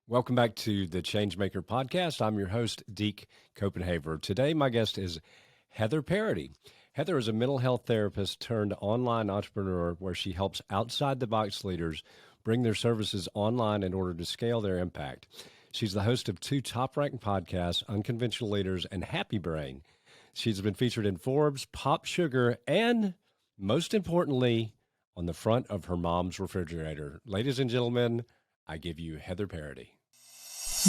Welcome back to the Changemaker podcast. I'm your host, Deke Copenhaver. Today, my guest is Heather Parady. Heather is a mental health therapist turned online entrepreneur where she helps outside-the-box leaders bring their services online in order to scale their impact. She's the host of two top-ranked podcasts, Unconventional Leaders and Happy Brain. She's been featured in Forbes, Pop Sugar, and most importantly, on the front of her mom's refrigerator. Ladies and gentlemen, I give you Heather Parady.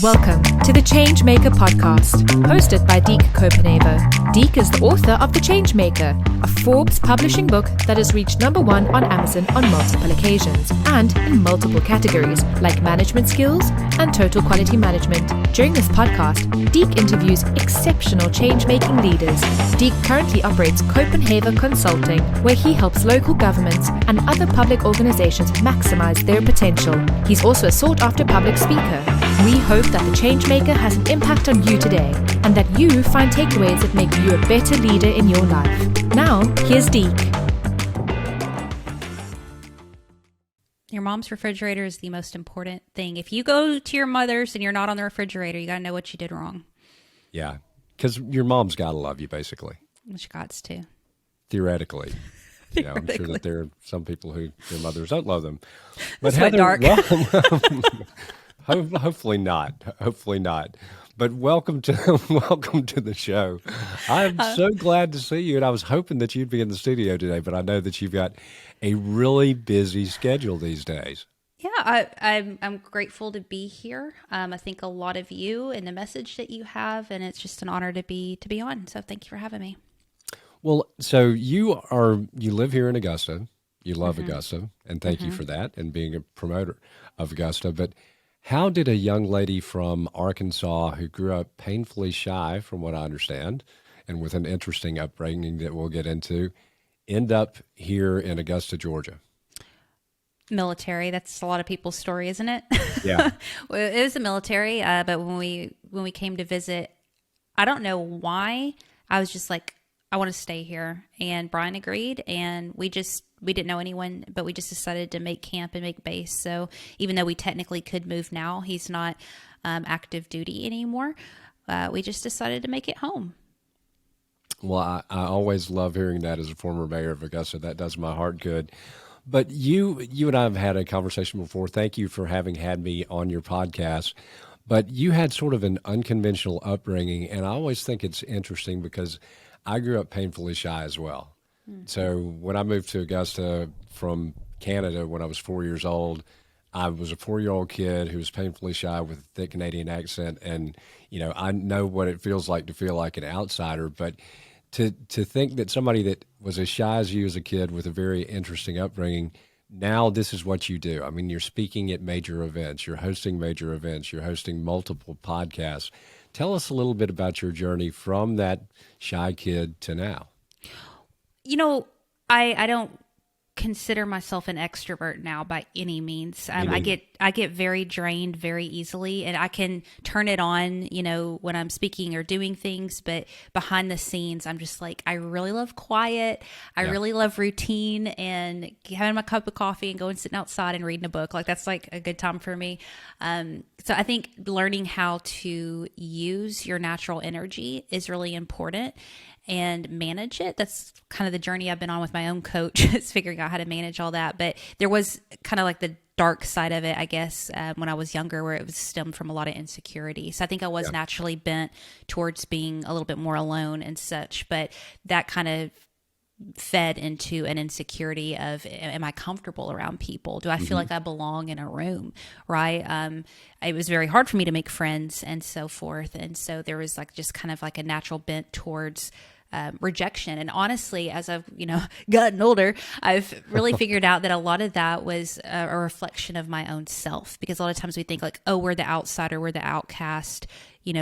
Welcome to the Changemaker podcast, hosted by Deke Copenhaver. Deke is the author of The Changemaker, a Forbes publishing book that has reached #1 on Amazon on multiple occasions and in multiple categories like management skills and total quality management. During this podcast, Deke interviews exceptional change-making leaders. Deke currently operates Copenhaver Consulting, where he helps local governments and other public organizations maximize their potential. He's also a sought-after public speaker. We hope that the Changemaker has an impact on you today and that you find takeaways that make you a better leader in your life. Now, here's Deke. Your mom's refrigerator is the most important thing. If you go to your mother's and you're not on the refrigerator, you got to know what you did wrong. Yeah, because your mom's got to love you, basically. Which God's too. Theoretically. Yeah, I'm sure that there are some people who their mothers don't love them. But That's Heather, dark. Hopefully not. Hopefully not. But welcome to the show. I'm so glad to see you, and I was hoping that you'd be in the studio today, but I know that you've got a really busy schedule these days. Yeah, I'm grateful to be here. I think a lot of you and the message that you have, and it's just an honor to be on. So thank you for having me. Well, so you live here in Augusta. You love Augusta, and thank you for that and being a promoter of Augusta. But how did a young lady from Arkansas who grew up painfully shy, from what I understand, and with an interesting upbringing that we'll get into, end up here in Augusta, Georgia? Military. That's a lot of people's story, isn't it? Yeah. Well, it was the military, but when we came to visit, I don't know why, I was just like, I want to stay here. And Brian agreed, and we didn't know anyone, but we just decided to make camp and make base. So even though we technically could move now, he's not active duty anymore. We just decided to make it home. Well, I always love hearing that as a former mayor of Augusta. That does my heart good. But you and I have had a conversation before. Thank you for having had me on your podcast. But you had sort of an unconventional upbringing, and I always think it's interesting because I grew up painfully shy as well. So when I moved to Augusta from Canada when I was 4 years old, I was a 4-year-old kid who was painfully shy with a thick Canadian accent. And, I know what it feels like to feel like an outsider. But to think that somebody that was as shy as you as a kid with a very interesting upbringing, now this is what you do. I mean, you're speaking at major events, you're hosting major events, you're hosting multiple podcasts. Tell us a little bit about your journey from that shy kid to now. I don't consider myself an extrovert now by any means. I get very drained very easily, and I can turn it on, when I'm speaking or doing things, but behind the scenes, I'm just like, I really love quiet. I really love routine and having my cup of coffee and going sitting outside and reading a book. Like that's like a good time for me. So I think learning how to use your natural energy is really important and manage it. That's kind of the journey I've been on with my own coach, is figuring out how to manage all that. But there was kind of like the dark side of it, I guess, when I was younger, where it was stemmed from a lot of insecurity. So I think I was naturally bent towards being a little bit more alone and such, but that kind of fed into an insecurity of, am I comfortable around people? Do I feel like I belong in a room? Right. It was very hard for me to make friends and so forth. And so there was like just kind of like a natural bent towards rejection. And honestly, as I've, gotten older, I've really figured out that a lot of that was a reflection of my own self, because a lot of times we think like, oh, we're the outsider, we're the outcast,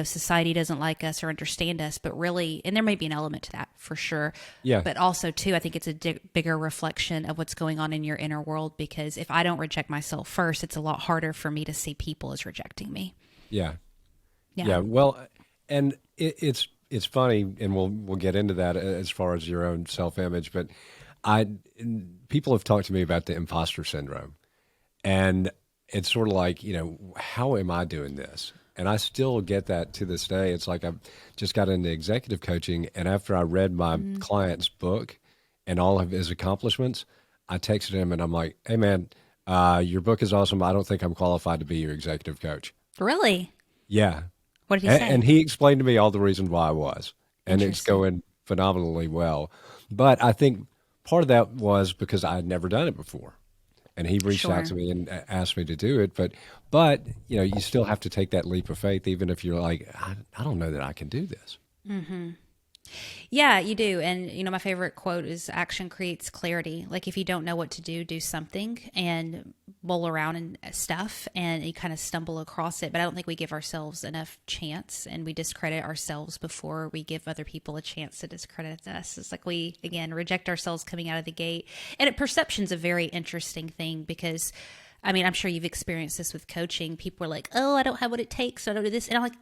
society doesn't like us or understand us, but really, and there may be an element to that for sure. Yeah. But also too, I think it's a bigger reflection of what's going on in your inner world, because if I don't reject myself first, it's a lot harder for me to see people as rejecting me. Yeah. Well, and it's funny, and we'll get into that as far as your own self-image, but people have talked to me about the imposter syndrome, and it's sort of like, how am I doing this? And I still get that to this day. It's like I've just got into executive coaching, and after I read my client's book and all of his accomplishments, I texted him and I'm like, "Hey man, your book is awesome. I don't think I'm qualified to be your executive coach." Really? Yeah. What did he And say? he explained to me all the reasons why I was, and it's Interesting. going phenomenally well. But I think part of that was because I had never done it before. And he reached out to Sure. me and asked me to do it. But you still have to take that leap of faith, even if you're like, I don't know that I can do this. Yeah, you do. And, my favorite quote is action creates clarity. Like if you don't know what to do, do something and bowl around and stuff and you kind of stumble across it. But I don't think we give ourselves enough chance, and we discredit ourselves before we give other people a chance to discredit us. It's like we, again, reject ourselves coming out of the gate. And perception's a very interesting thing because I'm sure you've experienced this with coaching. People are like, "Oh, I don't have what it takes. So I don't do this." And I'm like,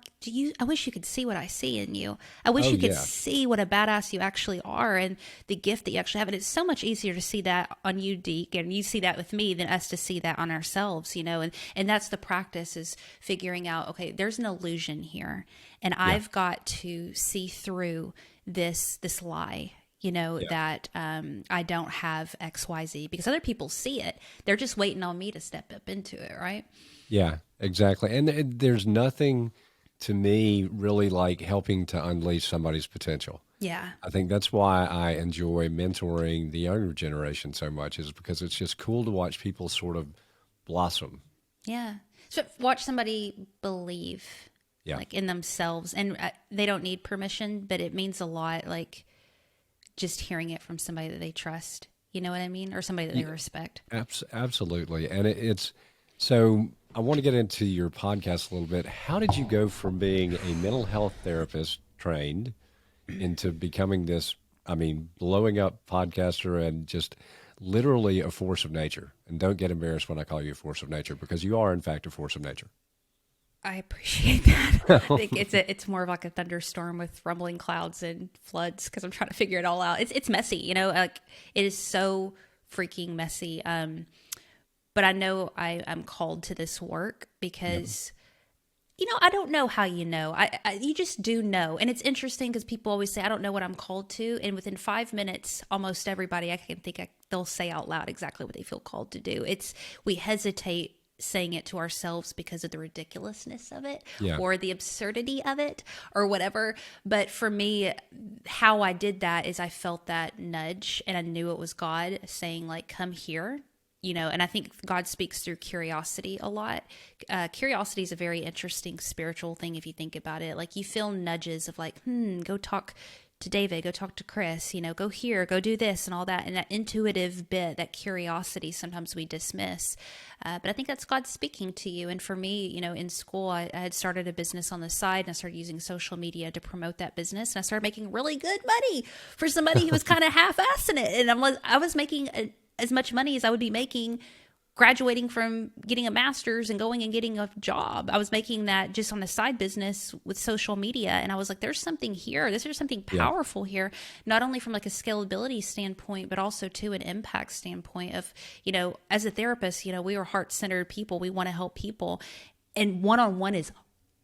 I wish you could see what I see in you. I wish Oh you could yeah, see what a badass you actually are and the gift that you actually have. And it's so much easier to see that on you, Deke, and you see that with me than us to see that on ourselves, And that's the practice, is figuring out, okay, there's an illusion here. And yeah, I've got to see through this lie, yeah, that I don't have XYZ, because other people see it. They're just waiting on me to step up into it, right? yeah, exactly. And there's nothing to me really like helping to unleash somebody's potential. Yeah. I think that's why I enjoy mentoring the younger generation so much, is because it's just cool to watch people sort of blossom. Yeah. So watch somebody believe Yeah. like in themselves, and they don't need permission, but it means a lot. Like just hearing it from somebody that they trust, you know what I mean? Or somebody that they respect. Absolutely. And it's so I want to get into your podcast a little bit. How did you go from being a mental health therapist trained into becoming this, blowing up podcaster and just literally a force of nature? And don't get embarrassed when I call you a force of nature, because you are, in fact, a force of nature. I appreciate that. I think it's more of like a thunderstorm with rumbling clouds and floods, because I'm trying to figure it all out. It's messy, like it is so freaking messy. But I know I'm called to this work Yeah. because I don't know how you know. You just do know. And it's interesting because people always say, I don't know what I'm called to. And within 5 minutes, almost everybody I can think they'll say out loud exactly what they feel called to do. We hesitate saying it to ourselves because of the ridiculousness of it Yeah. or the absurdity of it or whatever. But for me, how I did that is I felt that nudge and I knew it was God saying, like, come here. And I think God speaks through curiosity a lot. Curiosity is a very interesting spiritual thing if you think about it. Like you feel nudges of like, go talk to David, go talk to Chris, go here, go do this and all that. And that intuitive bit, that curiosity, sometimes we dismiss. But I think that's God speaking to you. And for me, in school, I had started a business on the side and I started using social media to promote that business. And I started making really good money for somebody who was kind of half-assing it. And I was making as much money as I would be making graduating from getting a master's and going and getting a job. I was making that just on the side business with social media. And I was like, there's something here. There's something Yeah. powerful here, not only from like a scalability standpoint, but also to an impact standpoint of, as a therapist, we are heart-centered people. We want to help people. And one-on-one is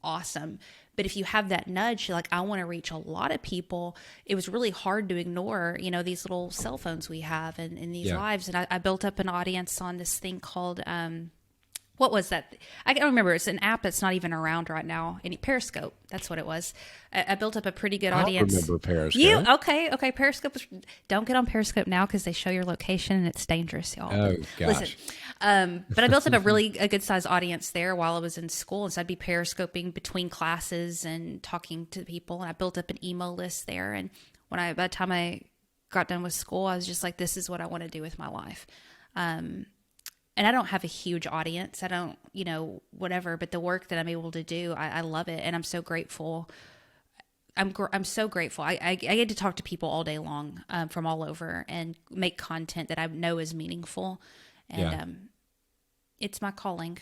awesome. But if you have that nudge, like, I want to reach a lot of people, it was really hard to ignore, these little cell phones we have in these Yeah. lives. And I built up an audience on this thing called, what was that? I don't remember. It's an app that's not even around right now. Periscope. That's what it was. I built up a pretty good I audience. remember Periscope. Okay. Periscope. Don't get on Periscope now because they show your location and it's dangerous, y'all. Oh, But listen, gosh. but I built up a good sized audience there while I was in school, and so I'd be periscoping between classes and talking to people. And I built up an email list there. And by the time I got done with school, I was just like, this is what I want to do with my life. And I don't have a huge audience. I don't, whatever, but the work that I'm able to do, I love it. And I'm so grateful. I'm so grateful. I get to talk to people all day long from all over and make content that I know is meaningful. And Yeah. It's my calling.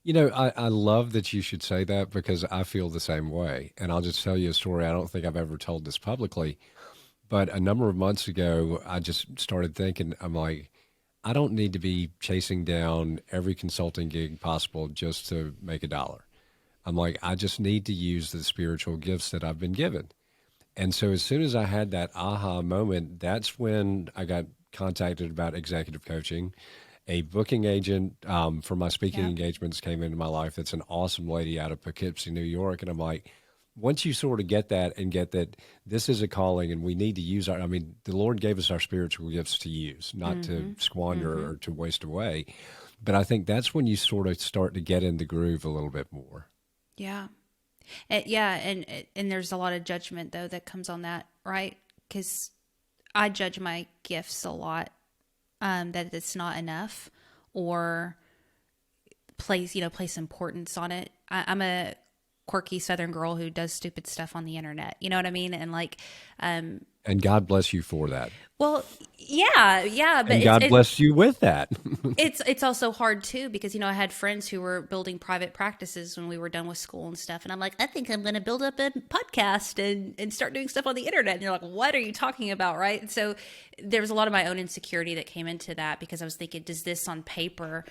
I love that you should say that, because I feel the same way. And I'll just tell you a story. I don't think I've ever told this publicly, but a number of months ago, I just started thinking, I'm like, I don't need to be chasing down every consulting gig possible just to make a dollar. I'm like, I just need to use the spiritual gifts that I've been given. And so as soon as I had that aha moment, that's when I got contacted about executive coaching. A booking agent for my speaking Yeah. engagements came into my life. That's an awesome lady out of Poughkeepsie, New York. And I'm like, once you sort of get that and get that this is a calling and we need to use our, I mean, the Lord gave us our spiritual gifts to use, not to squander or to waste away. But I think that's when you sort of start to get in the groove a little bit more. Yeah. Yeah, and there's a lot of judgment though that comes on that, right? Because I judge my gifts a lot, that it's not enough, or place importance on it. I'm a quirky Southern girl who does stupid stuff on the internet. You know what I mean? And And God bless you for that. well, yeah, but And God bless you with that. it's also hard too, because I had friends who were building private practices when we were done with school and stuff, and I'm like, I think I'm going to build up a podcast and start doing stuff on the internet, and they're like, what are you talking about, right? And so there was a lot of my own insecurity that came into that, because I was thinking, does this on paper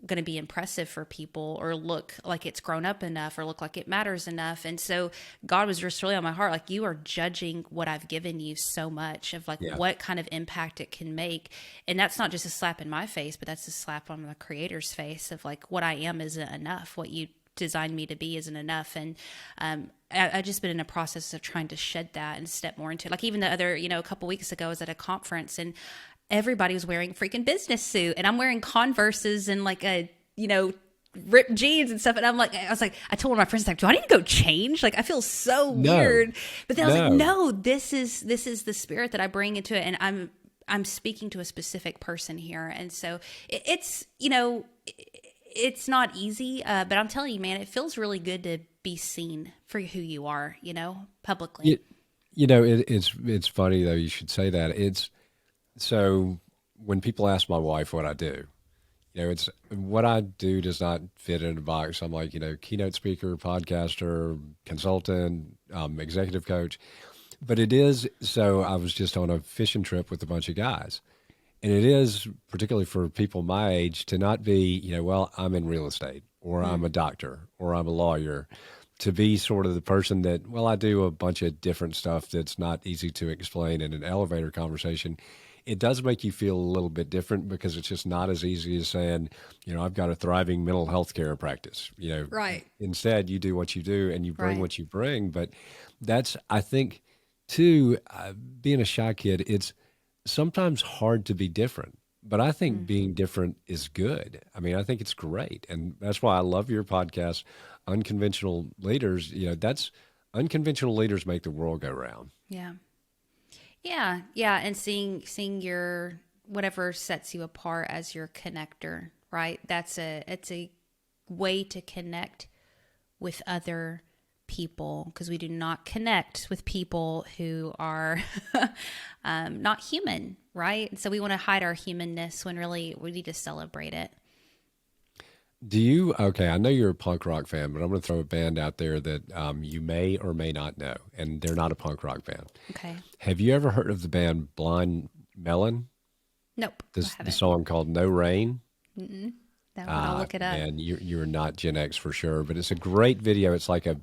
going to be impressive for people, or look like it's grown up enough, or look like it matters enough? And so God was just really on my heart, like, you are judging what I've given you so much, of like what kind of impact it can make. And that's not just a slap in my face, but that's a slap on the Creator's face, of like, what I am isn't enough. What you designed me to be isn't enough. And I just been in a process of trying to shed that and step more into it. Like, even the other, a couple weeks ago, I was at a conference, and everybody was wearing freaking business suit, and I'm wearing Converses and like a, ripped jeans and stuff. And I was like, I told one of my friends, like, do I need to go change? Like, I feel so weird. But then I was like, no, this is the spirit that I bring into it. And I'm speaking to a specific person here. And so it's not easy, but I'm telling you, man, it feels really good to be seen for who you are, publicly. It's funny though. You should say that. So when people ask my wife what I do, it's what I do does not fit in a box. I'm like, keynote speaker, podcaster, consultant, executive coach, but it is. So I was just on a fishing trip with a bunch of guys, and it is particularly for people my age to not be, well, I'm in real estate, or I'm a doctor, or I'm a lawyer, to be sort of the person that, well, I do a bunch of different stuff that's not easy to explain in an elevator conversation. It does make you feel a little bit different, because it's just not as easy as saying, I've got a thriving mental health care practice. Right. Instead, you do what you do and you bring Right. what you bring. But that's, I think, too, being a shy kid, it's sometimes hard to be different. But I think being different is good. I mean, I think it's great. And that's why I love your podcast, Unconventional Leaders. That's unconventional leaders make the world go round. Yeah. Yeah. And seeing your, whatever sets you apart as your connector, right? It's a way to connect with other people, because we do not connect with people who are not human, right? And so we want to hide our humanness, when really we need to celebrate it. Okay, I know you're a punk rock fan, but I'm going to throw a band out there that you may or may not know, and they're not a punk rock band. Okay. Have you ever heard of the band Blind Melon? Nope. The song called No Rain? That one, I'll look it up. And you're not Gen X for sure, but it's a great video. It's like a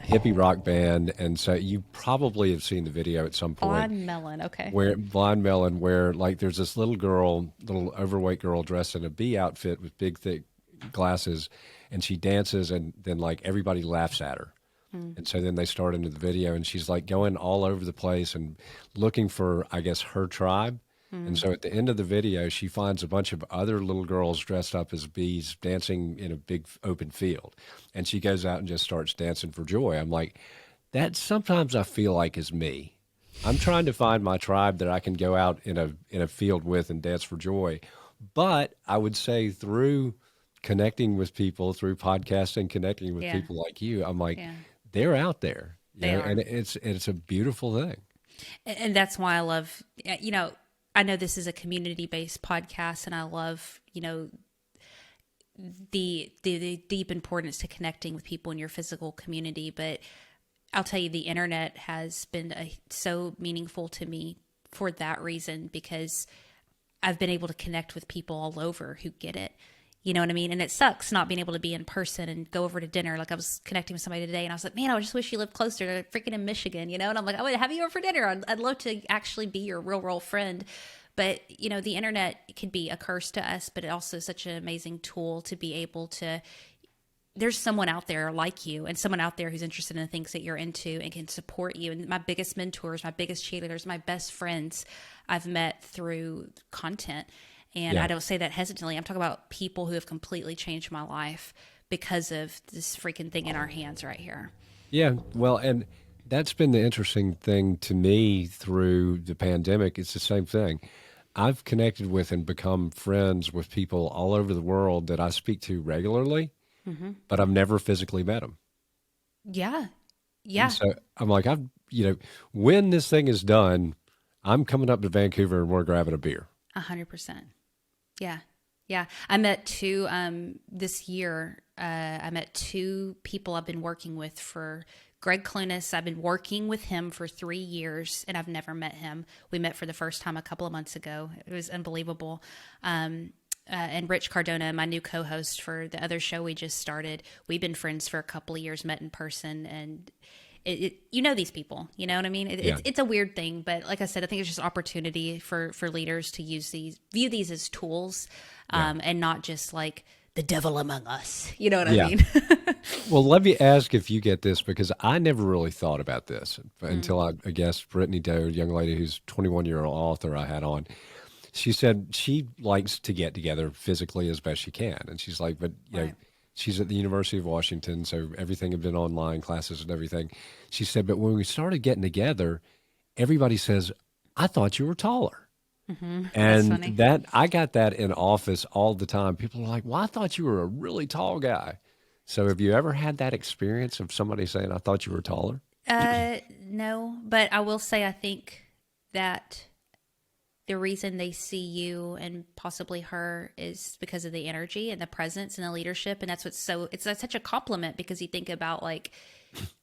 hippie rock band, and so you probably have seen the video at some point. Blind Melon. Okay. Blind Melon, where like there's this little overweight girl dressed in a bee outfit with big thick glasses, and she dances, and then like everybody laughs at her. And so then they start into the video, and she's like going all over the place and looking for, I guess, her tribe. And so at the end of the video, she finds a bunch of other little girls dressed up as bees dancing in a big open field. And she goes out and just starts dancing for joy. I'm like, that sometimes I feel like is me. I'm trying to find my tribe that I can go out in a field with and dance for joy. But I would say through connecting with people, through podcasting, connecting with people like you, I'm like, they're out there. They are. And it's a beautiful thing. And that's why I love, I know this is a community-based podcast, and I love, the deep importance to connecting with people in your physical community. But I'll tell you, the internet has been so meaningful to me for that reason, because I've been able to connect with people all over who get it. You know what I mean? And it sucks not being able to be in person and go over to dinner. Like I was connecting with somebody today and I was like, man, I just wish you lived closer to freaking in Michigan, And I'm like, I would have you over for dinner. I'd love to actually be your real world friend. But, the internet can be a curse to us, but it also is such an amazing tool to be able to, there's someone out there like you and someone out there who's interested in the things that you're into and can support you. And my biggest mentors, my biggest cheerleaders, my best friends I've met through content. And I don't say that hesitantly. I'm talking about people who have completely changed my life because of this freaking thing in our hands right here. Yeah, well, and that's been the interesting thing to me through the pandemic. It's the same thing. I've connected with and become friends with people all over the world that I speak to regularly, but I've never physically met them. Yeah. Yeah. And so I'm like, when this thing is done, I'm coming up to Vancouver and we're grabbing a beer. 100%. Yeah. Yeah. I met two, this year, I met two people I've been working with for Greg Clunas. I've been working with him for 3 years and I've never met him. We met for the first time a couple of months ago. It was unbelievable. And Rich Cardona, my new co-host for the other show we just started, we've been friends for a couple of years, met in person, and these people, you know what I mean? It's a weird thing, but like I said, I think it's just opportunity for leaders to view these as tools, and not just like the devil among us. You know what I mean? Well, let me ask if you get this, because I never really thought about this until I guess Brittany Doe, a young lady who's 21-year-old author I had on. She said she likes to get together physically as best she can. And she's like, but she's at the University of Washington, so everything had been online, classes and everything. She said, but when we started getting together, everybody says, I thought you were taller. And that I got that in office all the time. People are like, well, I thought you were a really tall guy. So have you ever had that experience of somebody saying, I thought you were taller? No, but I will say I think that the reason they see you and possibly her is because of the energy and the presence and the leadership. And that's what's it's such a compliment, because you think about, like,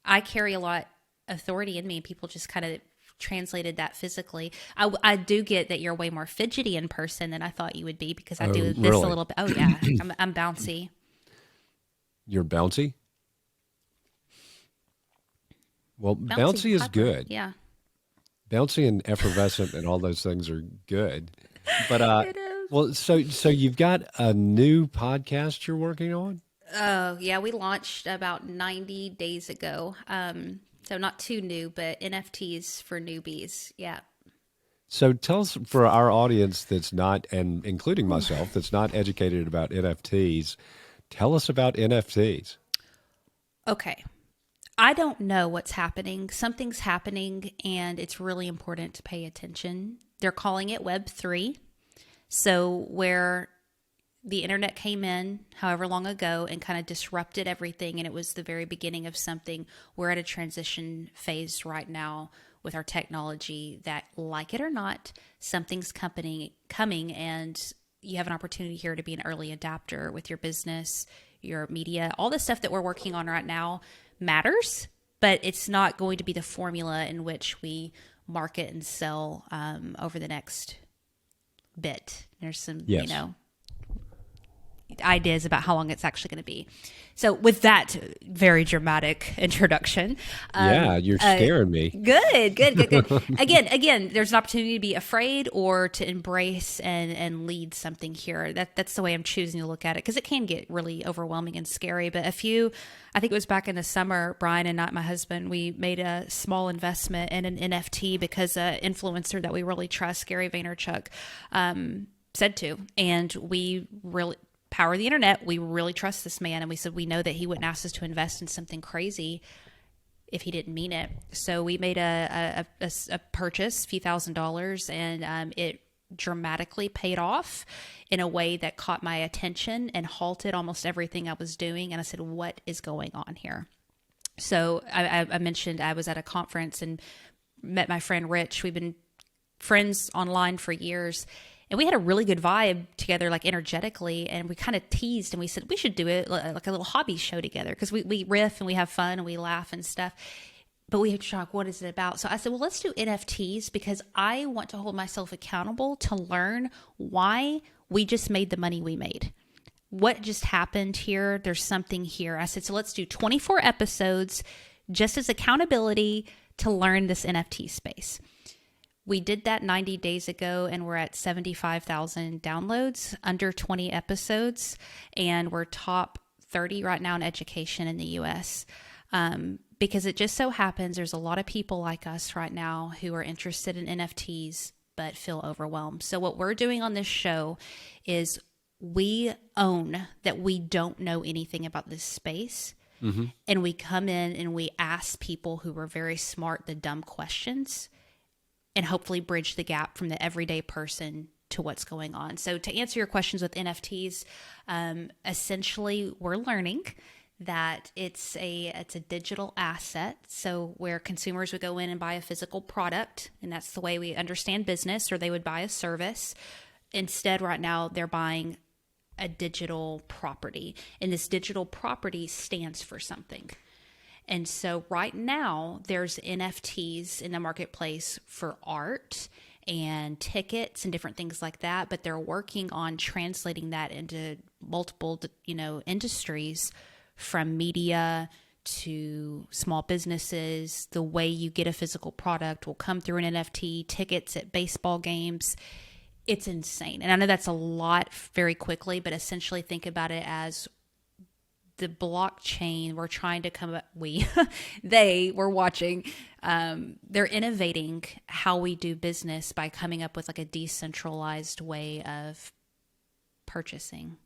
I carry a lot of authority in me and people just kind of translated that physically. I do get that you're way more fidgety in person than I thought you would be, because I do this really? a little bit. Oh yeah. I'm bouncy. You're bouncy? Well, bouncy is good. Yeah. Bouncy and effervescent and all those things are good. But It is. well, so you've got a new podcast you're working on? Oh yeah, we launched about 90 days ago. So not too new, but NFTs for newbies. Yeah. So tell us, for our audience that's not, and including myself, that's not educated about NFTs, tell us about NFTs. Okay. I don't know what's happening. Something's happening, and it's really important to pay attention. They're calling it Web3. So where the internet came in however long ago and kind of disrupted everything, and it was the very beginning of something, we're at a transition phase right now with our technology that, like it or not, something's coming, and you have an opportunity here to be an early adapter with your business, your media. All the stuff that we're working on right now matters, but it's not going to be the formula in which we market and sell over the next bit. There's some, Yes. Ideas about how long it's actually going to be. So with that very dramatic introduction. Yeah, you're scaring me. Good. Again, there's an opportunity to be afraid or to embrace and lead something here. That's the way I'm choosing to look at it, because it can get really overwhelming and scary. But I think it was back in the summer, Brian and my husband, we made a small investment in an NFT because an influencer that we really trust, Gary Vaynerchuk, said to. And we really... power of the internet, we really trust this man, and we said we know that he wouldn't ask us to invest in something crazy if he didn't mean it. So we made a purchase, a few $1,000s, and it dramatically paid off in a way that caught my attention and halted almost everything I was doing. And I said, what is going on here? So I mentioned I was at a conference and met my friend Rich. We've been friends online for years. And we had a really good vibe together, like energetically, and we kind of teased and we said, we should do it like a little hobby show together, because we riff and we have fun and we laugh and stuff. but we had shock, what is it about? So I said, well, let's do NFTs because I want to hold myself accountable to learn why we just made the money we made. What just happened here? There's something here. I said, so let's do 24 episodes just as accountability to learn this NFT space. We did that 90 days ago and we're at 75,000 downloads, under 20 episodes, and we're top 30 right now in education in the US. Because it just so happens there's a lot of people like us right now who are interested in NFTs but feel overwhelmed. So what we're doing on this show is we own that we don't know anything about this space. Mm-hmm. And we come in and we ask people who are very smart the dumb questions and hopefully bridge the gap from the everyday person to what's going on. So to answer your questions with NFTs, essentially we're learning that it's a digital asset. So where consumers would go in and buy a physical product, and that's the way we understand business, or they would buy a service. Instead, right now, they're buying a digital property, and this digital property stands for something. And so right now, there's NFTs in the marketplace for art and tickets and different things like that, but they're working on translating that into multiple, industries, from media to small businesses. The way you get a physical product will come through an NFT, tickets at baseball games. It's insane. And I know that's a lot very quickly, but essentially think about it as the blockchain. We're trying to come up, we're watching. They're innovating how we do business by coming up with like a decentralized way of purchasing.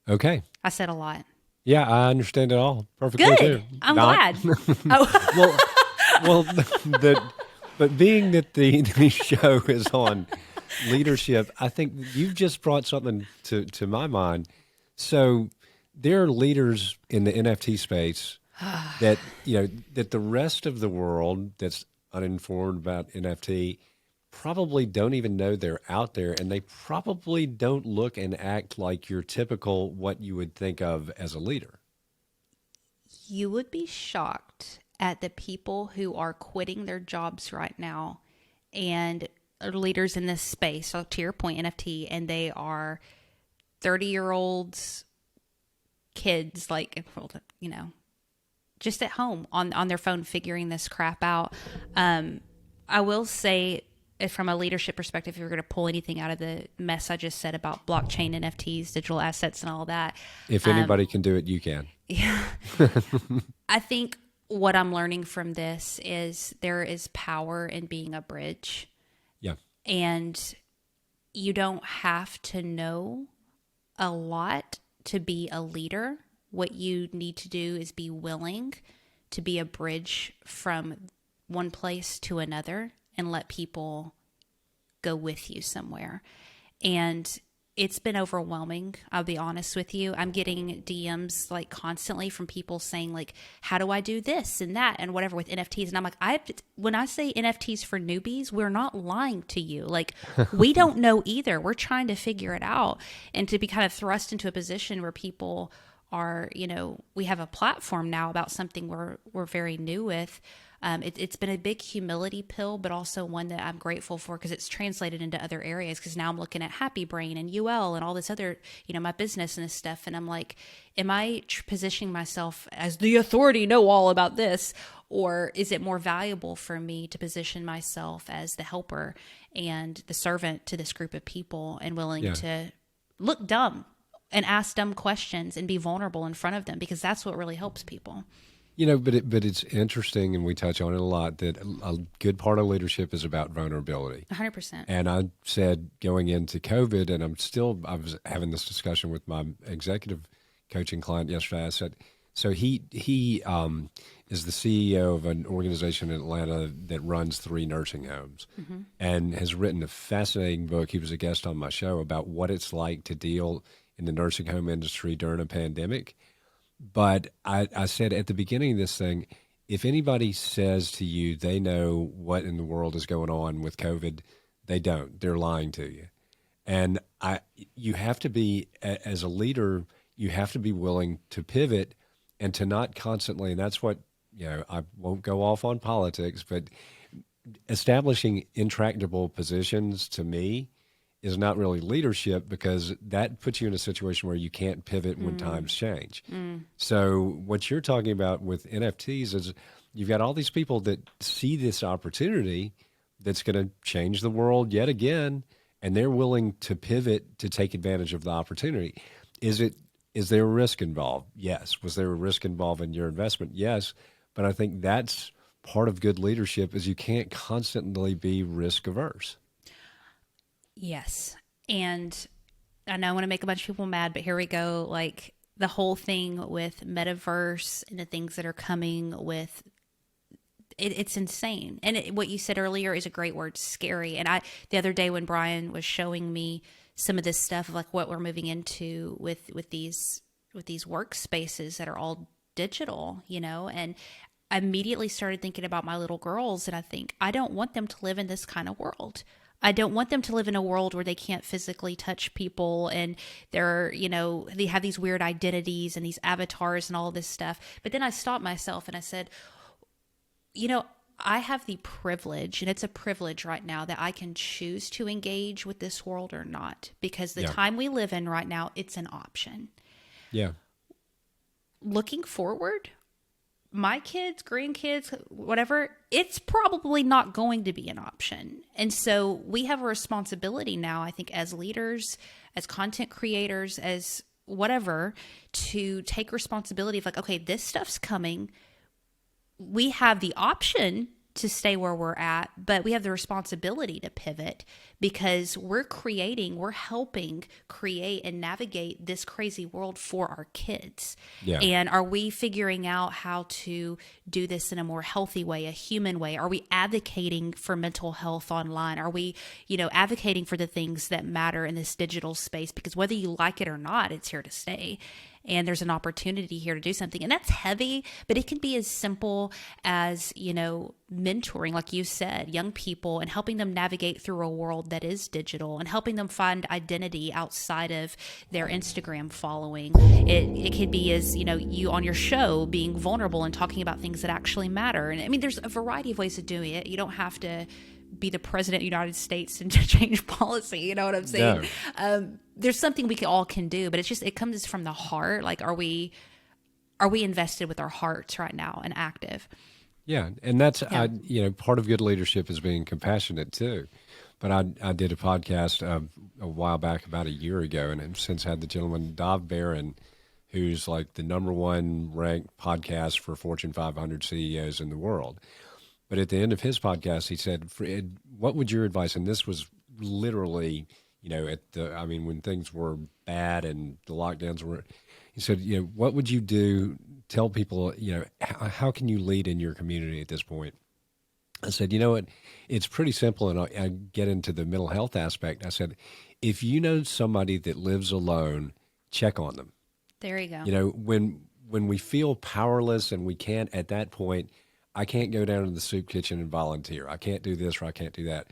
Okay. I said a lot. Yeah, I understand it all perfectly Good. too. I'm glad. Well, but being that the show is on leadership, I think you've just brought something to my mind. So there are leaders in the NFT space that that the rest of the world that's uninformed about NFT probably don't even know they're out there, and they probably don't look and act like your typical what you would think of as a leader. You would be shocked at the people who are quitting their jobs right now and are leaders in this space. So to your point, NFT, and they are 30-year-olds, kids, just at home on their phone figuring this crap out. I will say, from a leadership perspective, if you're going to pull anything out of the mess I just said about blockchain, NFTs, digital assets, and all that. If anybody can do it, you can. Yeah. I think what I'm learning from this is there is power in being a bridge. Yeah. And you don't have to know a lot to be a leader. What you need to do is be willing to be a bridge from one place to another and let people go with you somewhere. And it's been overwhelming. I'll be honest with you. I'm getting DMs constantly from people saying how do I do this and that and whatever with NFTs? And I'm like, when I say NFTs for newbies, we're not lying to you. We don't know either. We're trying to figure it out, and to be kind of thrust into a position where people are, we have a platform now about something we're very new with. It's been a big humility pill, but also one that I'm grateful for because it's translated into other areas. Because now I'm looking at Happy Brain and UL and all this other, my business and this stuff. And I'm like, am I positioning myself as the authority, know all about this? Or is it more valuable for me to position myself as the helper and the servant to this group of people and willing to look dumb and ask dumb questions and be vulnerable in front of them? Because that's what really helps people. But it's interesting, and we touch on it a lot, that a good part of leadership is about vulnerability. 100%. And I said going into COVID, and I was having this discussion with my executive coaching client yesterday. I said, so he is the CEO of an organization in Atlanta that runs 3 nursing homes, mm-hmm. and has written a fascinating book. He was a guest on my show about what it's like to deal in the nursing home industry during a pandemic. But I said at the beginning of this thing, if anybody says to you they know what in the world is going on with COVID, they don't. They're lying to you. And you have to be, as a leader, you have to be willing to pivot and to not constantly, and that's what I won't go off on politics, but establishing intractable positions to me is not really leadership, because that puts you in a situation where you can't pivot when times change. So what you're talking about with NFTs is you've got all these people that see this opportunity that's going to change the world yet again, and they're willing to pivot to take advantage of the opportunity. Is there a risk involved? Yes. Was there a risk involved in your investment? Yes. But I think that's part of good leadership, is you can't constantly be risk averse. Yes. And I know I want to make a bunch of people mad, but here we go. Like the whole thing with metaverse and the things that are coming with it's insane. And what you said earlier is a great word, scary. And the other day when Brian was showing me some of this stuff of like what we're moving into with these workspaces that are all digital, and I immediately started thinking about my little girls, and I think I don't want them to live in this kind of world. I don't want them to live in a world where they can't physically touch people and they're, they have these weird identities and these avatars and all this stuff. But then I stopped myself and I said, I have the privilege, and it's a privilege right now, that I can choose to engage with this world or not, because the time we live in right now, it's an option. Yeah. Looking forward, my kids, grandkids, whatever, it's probably not going to be an option. And so we have a responsibility now, I think, as leaders, as content creators, as whatever, to take responsibility of like, okay, this stuff's coming. We have the option to stay where we're at, but we have the responsibility to pivot, because we're helping create and navigate this crazy world for our kids. Yeah. And are we figuring out how to do this in a more healthy way, a human way? Are we advocating for mental health online? Are we, advocating for the things that matter in this digital space? Because whether you like it or not, it's here to stay. And there's an opportunity here to do something. And that's heavy, but it can be as simple as, mentoring, like you said, young people, and helping them navigate through a world that is digital, and helping them find identity outside of their Instagram following. It could be as, you on your show being vulnerable and talking about things that actually matter. And I mean, there's a variety of ways of doing it. You don't have to be the president of the United States and to change policy. You know what I'm saying? No. There's something we all can do, but it comes from the heart. Like, are we invested with our hearts right now and active? Yeah. And that's, part of good leadership is being compassionate too. But I did a podcast a while back, about a year ago, and have since had the gentleman, Dov Barron, who's like the #1 ranked podcast for Fortune 500 CEOs in the world. But at the end of his podcast, he said, Fred, what would your advice? And this was literally, when things were bad and the lockdowns were, he said, what would you do? Tell people, how can you lead in your community at this point? I said, what? It's pretty simple. And I get into the mental health aspect. I said, if you know somebody that lives alone, check on them. There you go. When we feel powerless and we can't, at that point, I can't go down to the soup kitchen and volunteer. I can't do this or I can't do that.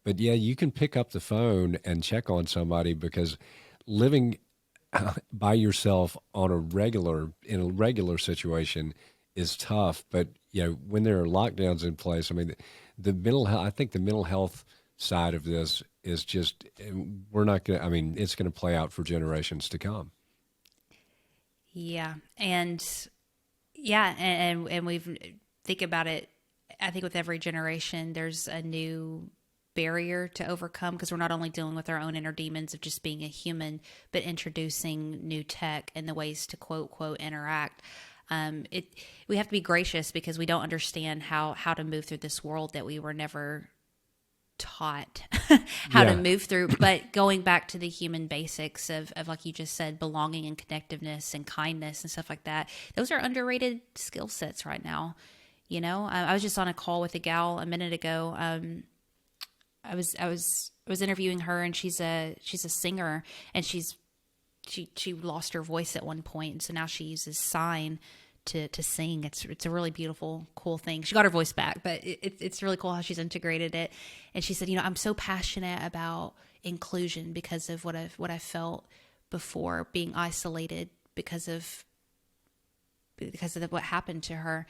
But yeah, you can pick up the phone and check on somebody, because living by yourself in a regular situation is tough. But when there are lockdowns in place, I mean, I think the mental health side of this is just, it's going to play out for generations to come. Yeah. And we've think about it. I think with every generation, there's a new barrier to overcome, because we're not only dealing with our own inner demons of just being a human, but introducing new tech and the ways to quote interact. We have to be gracious, because we don't understand how to move through this world that we were never taught how to move through. But going back to the human basics of like you just said, belonging and connectiveness and kindness and stuff like that, those are underrated skill sets right now. I was just on a call with a gal a minute ago. I was interviewing her, and she's a singer, and she lost her voice at one point, and so now she uses sign to sing. It's a really beautiful, cool thing. She got her voice back, but it's really cool how she's integrated it. And she said, I'm so passionate about inclusion because of what I felt before, being isolated because of what happened to her.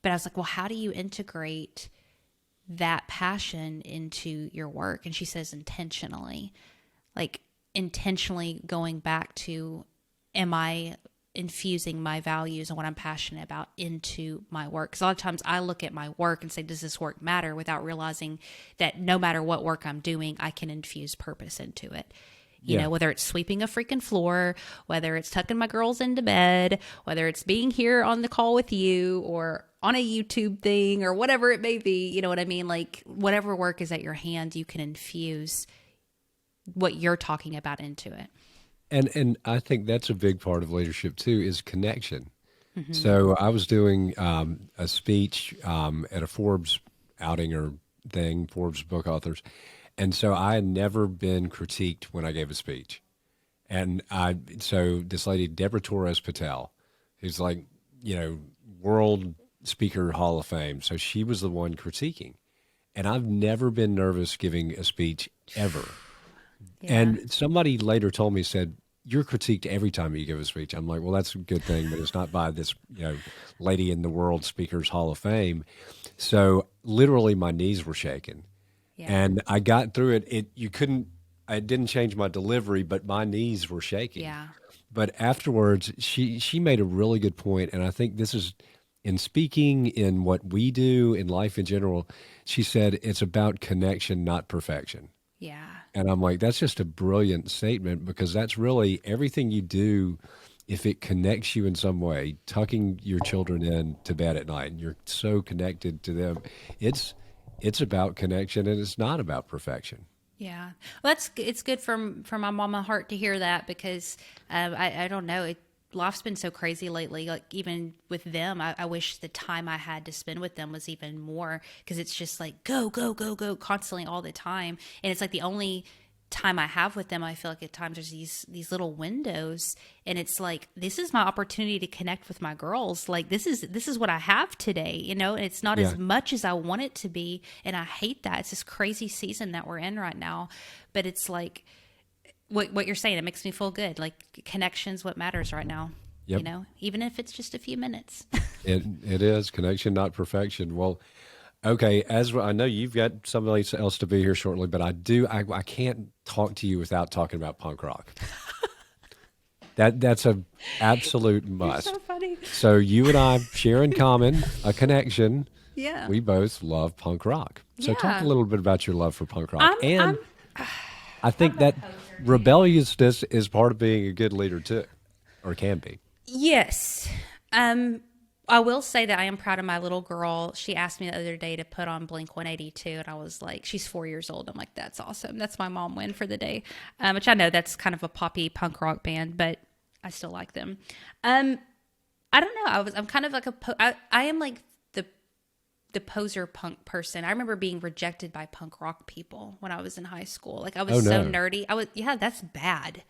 But I was like, well, how do you integrate that passion into your work? And she says intentionally, like intentionally going back to, am I infusing my values and what I'm passionate about into my work? Because a lot of times I look at my work and say, does this work matter, without realizing that no matter what work I'm doing, I can infuse purpose into it. You know, whether it's sweeping a freaking floor, whether it's tucking my girls into bed, whether it's being here on the call with you or on a YouTube thing or whatever it may be, you know what I mean? Like whatever work is at your hand, you can infuse what you're talking about into it. And I think that's a big part of leadership too, is connection. So I was doing a speech at a Forbes outing or thing, Forbes book authors. And so I had never been critiqued when I gave a speech. And so this lady, Deborah Torres Patel, who's like, World Speaker Hall of Fame. So she was the one critiquing. And I've never been nervous giving a speech ever. Yeah. And somebody later told me, said, you're critiqued every time you give a speech. I'm like, well, that's a good thing, but it's not by this, lady in the World Speakers Hall of Fame. So literally my knees were shaking. Yeah. And I got through it. I didn't change my delivery, but my knees were shaking. Yeah. But afterwards, she made a really good point, and I think this is in speaking, in what we do, in life in general. She said it's about connection, not perfection. Yeah. And I'm like, that's just a brilliant statement, because that's really everything you do. If it connects you in some way, tucking your children in to bed at night, and you're so connected to them, it's about connection, and it's not about perfection. Yeah, well, it's good for my mama heart to hear that, because I don't know, life's been so crazy lately. Like even with them, I wish the time I had to spend with them was even more, because it's just like go go go go constantly all the time, and it's like the only time I have with them, I feel like at times there's these little windows, and it's like, this is my opportunity to connect with my girls. Like this is what I have today, and it's not as much as I want it to be, and I hate that. It's this crazy season that we're in right now, but it's like what you're saying, it makes me feel good. Like connection's what matters right now. Yep. Even if it's just a few minutes. It is connection, not perfection. Well, okay, I know you've got somebody else to be here shortly, but I can't talk to you without talking about punk rock. That's a absolute must. You're so funny. So you and I share in common a connection. Yeah. We both love punk rock. So talk Yeah. a little bit about your love for punk rock. I think that rebelliousness is part of being a good leader too, or can be. Yes. I will say that I am proud of my little girl. She asked me the other day to put on Blink 182, and I was like, she's 4 years old. I'm like, that's awesome. That's my mom win for the day. Which I know that's kind of a poppy punk rock band, but I still like them. I don't know. I'm kind of like I am like the poser punk person. I remember being rejected by punk rock people when I was in high school. Like I was so nerdy. That's bad.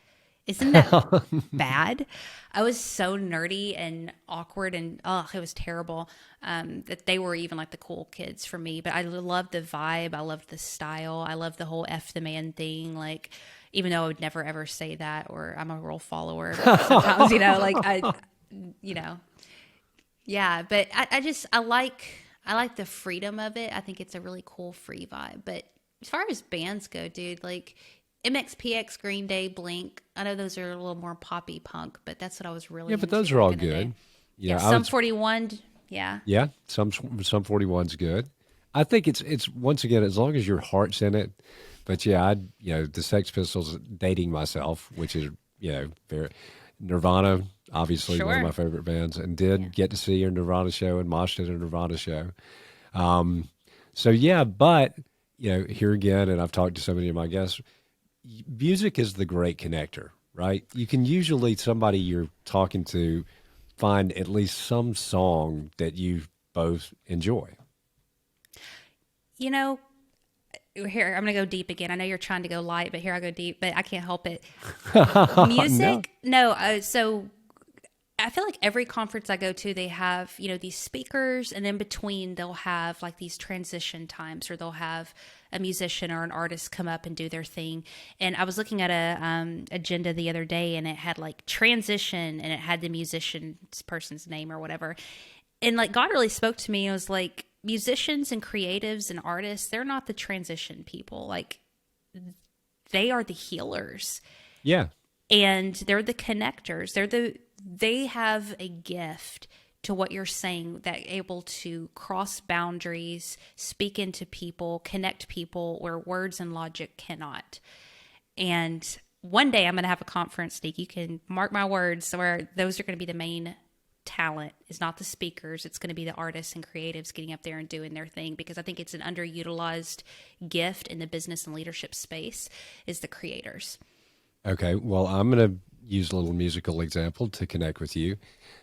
Isn't that bad? I was so nerdy and awkward, and it was terrible. That they were even like the cool kids for me. But I loved the vibe. I loved the style. I loved the whole F the man thing. Like, even though I would never ever say that, or I'm a rule follower. But sometimes, yeah. But I like the freedom of it. I think it's a really cool free vibe. But as far as bands go, dude, like MXPX, Green Day, Blink, I know those are a little more poppy punk, but that's what I was really but into those are all back in the good. day. Yeah, Sum 41, yeah. Yeah, some 41's good. I think it's once again, as long as your heart's in it. But yeah, the Sex Pistols, dating myself, which is very Nirvana, obviously one of Sure. my favorite bands, and did get to see your Nirvana show and moshed at a Nirvana show. So yeah, but here again, and I've talked to so many of my guests, music is the great connector, right? You can usually, somebody you're talking to, find at least some song that you both enjoy. Here, I'm going to go deep again. I know you're trying to go light, but here I go deep, but I can't help it. No. Music? No. So I feel like every conference I go to, they have, these speakers, and in between they'll have like these transition times, or they'll have a musician or an artist come up and do their thing. And I was looking at a agenda the other day, and it had like transition, and it had the musician's person's name or whatever. and like God really spoke to me. It was like musicians and creatives and artists, they're not the transition people. Like they are the healers. Yeah. And they're the connectors. They have a gift to what you're saying, that able to cross boundaries, speak into people, connect people where words and logic cannot. And one day I'm going to have a conference, Deke. You can mark my words, where those are going to be the main talent. Is not the speakers. It's going to be the artists and creatives getting up there and doing their thing, because I think it's an underutilized gift in the business and leadership space is the creators. Okay. Well, I'm going to use a little musical example to connect with you.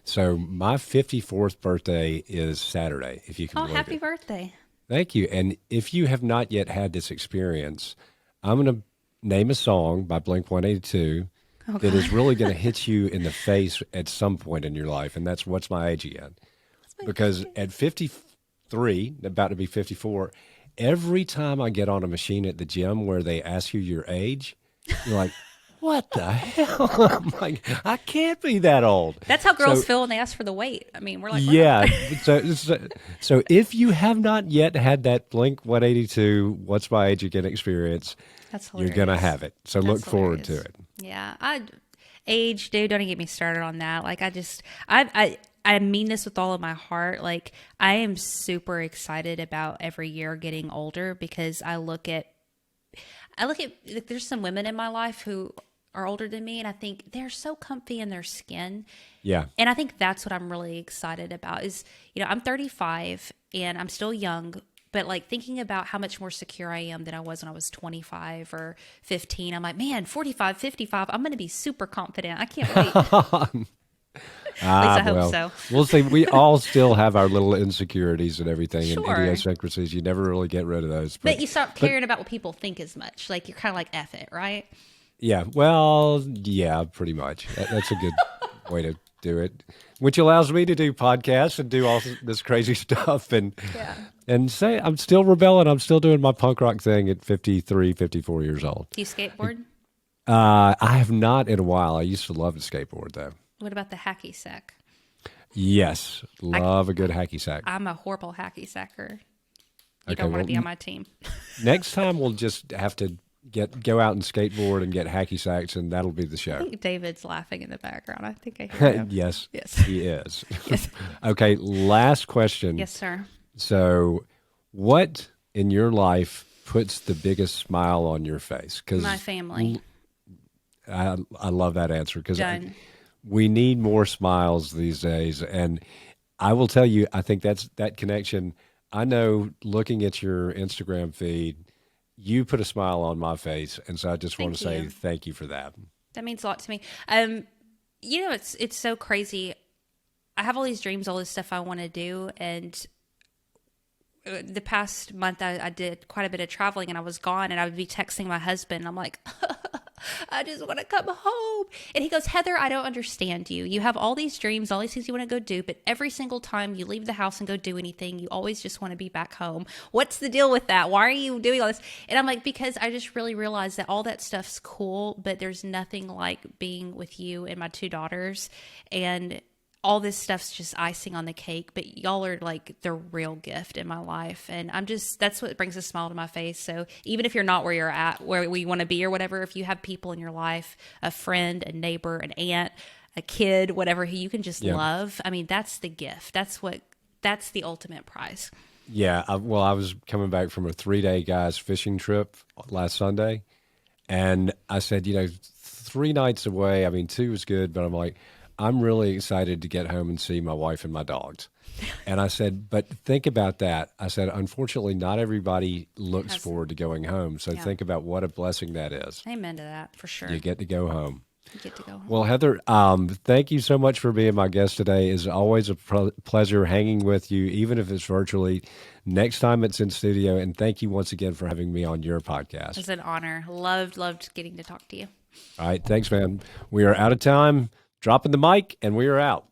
So my 54th birthday is Saturday, if you can believe happy it. birthday. Thank you. And if you have not yet had this experience, I'm going to name a song by Blink-182 that is really going to hit you in the face at some point in your life. And that's What's My Age Again? Because at 53, about to be 54, every time I get on a machine at the gym where they ask you your age, you're like, what the hell? I'm like, I can't be that old. That's how girls feel when they ask for the weight. I mean, we're like, yeah. So if you have not yet had that Blink-182 What's My Age Again experience, that's you're going to have it. So look forward to it. Yeah. Age, dude, don't even get me started on that. Like, I mean this with all of my heart. Like, I am super excited about every year getting older, because I look at, like, there's some women in my life who are older than me, and I think they're so comfy in their skin. Yeah. And I think that's what I'm really excited about is, I'm 35 and I'm still young, but like thinking about how much more secure I am than I was when I was 25 or 15. I'm like, man, 45, 55, I'm going to be super confident. I can't wait. At least I hope so. We'll see. We all still have our little insecurities and everything, Sure. and idiosyncrasies. You never really get rid of those. But you stop caring about what people think as much. Like, you're kind of like, F it, right? Yeah. Well, yeah, pretty much. That's a good way to do it, which allows me to do podcasts and do all this crazy stuff and say I'm still rebelling. I'm still doing my punk rock thing at 53, 54 years old. Do you skateboard? I have not in a while. I used to love to skateboard, though. What about the hacky sack? Yes. Love a good hacky sack. I'm a horrible hacky sacker. You don't want to be on my team. Next time we'll just have to go out and skateboard and get hacky sacks, and that'll be the show. I think David's laughing in the background. I think I hear him. Yes, Yes. he is. Yes. Okay, last question. Yes, sir. So, what in your life puts the biggest smile on your face? 'Cause my family. I love that answer, because We need more smiles these days. And I will tell you, I think that connection. I know, looking at your Instagram feed, you put a smile on my face, and so I just want to say thank you for that. That means a lot to me. It's so crazy. I have all these dreams, all this stuff I want to do, and the past month I did quite a bit of traveling, and I was gone, and I would be texting my husband. And I'm like, I just want to come home. And he goes, Heather, I don't understand you. You have all these dreams, all these things you want to go do, but every single time you leave the house and go do anything, you always just want to be back home. What's the deal with that? Why are you doing all this? And I'm like, because I just really realized that all that stuff's cool, but there's nothing like being with you and my two daughters. And all this stuff's just icing on the cake, but y'all are like the real gift in my life. And that's what brings a smile to my face. So even if you're not where you're at, where we want to be or whatever, if you have people in your life, a friend, a neighbor, an aunt, a kid, whatever, who you can just love, I mean, that's the gift. That's the ultimate prize. Yeah. I was coming back from a 3-day guys fishing trip last Sunday, and I said, 3 nights away, I mean, 2 was good, but I'm like, I'm really excited to get home and see my wife and my dogs. And I said, but think about that. I said, unfortunately, not everybody looks forward to going home. So think about what a blessing that is. Amen to that, for sure. You get to go home. You get to go home. Well, Heather, thank you so much for being my guest today. It's always a pleasure hanging with you, even if it's virtually. Next time it's in studio. And thank you once again for having me on your podcast. It's an honor. Loved getting to talk to you. All right. Thanks, man. We are out of time. Dropping the mic, and we are out.